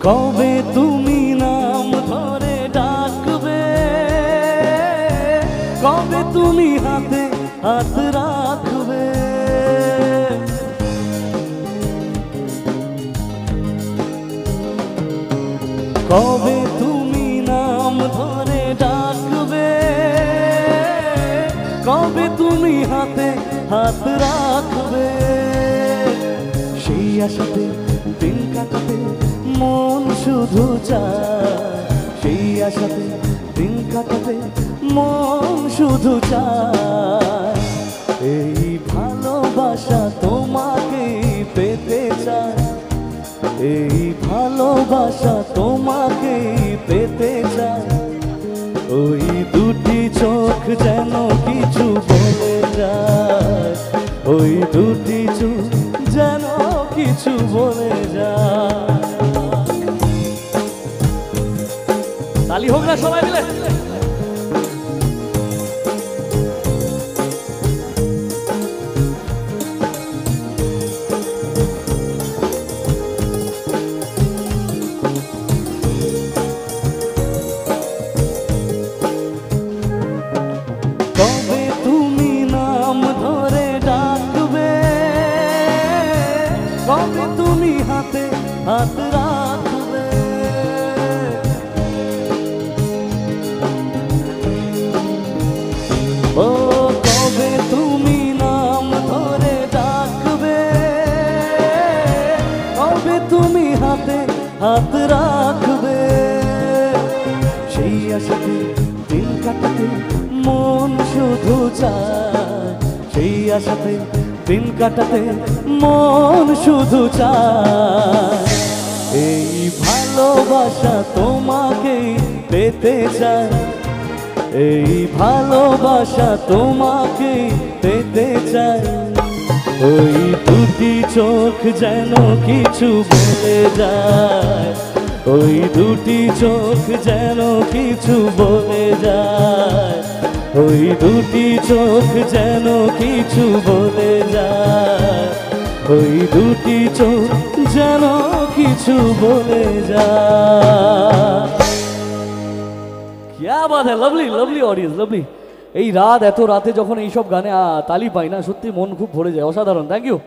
কবে তুমি নাম ধরে ডাকবে, কবে তুমি হাতে হাত রাখবে, কবে তুমি নাম ধরে ডাকবে, কবে তুমি হাতে হাত রাখবে। সেই আশাতে দিন কাটাতে মন শুধু চায়, সেই আশাতে দিন কাটাতে মন শুধু চায়। এই ভালোবাসা তোমাকে পেতে চায়, এই ভালোবাসা তোমাকে পেতে চায়। ওই দুটি চোখ যেন কিছু বলে যায়, ওই দুটি চোখ যেন কিছু বলে যায়। তালি হোক না সবাই মিলে। কবে তুমি নাম ধরে ডাকবে, কবে তুমি হাতে হাত রাখবে, ও কবে তুমি নাম ধরে ডাকবে, কবে তুমি হাতে হাত রাখবে। সেই আশাতে দিন কাটাতে মন শুধু চায়, সেই আশাতে দিন কাটাতে মন শুধু চায়। এই ভালোবাসা তোমাকে পেতে চায়, এই ভালোবাসা তোমাকে পেতে চায়। ওই দুটি চোখ যেন কিছু বলে যায়, ওই দুটি চোখ যেন কিছু বলে যায়, ওই দুটি চোখ যেন কিছু বলে যায়, ওই দুটি চোখ যেন কিছু বলে যায়। क्या बात है, लवली लवली ऑडियंस, लवली। এই রাত, এত রাতে যখন এইসব গানে তালি পাই না, সত্যি মন খুব ভরে যায়। অসাধারণ, থ্যাংক ইউ।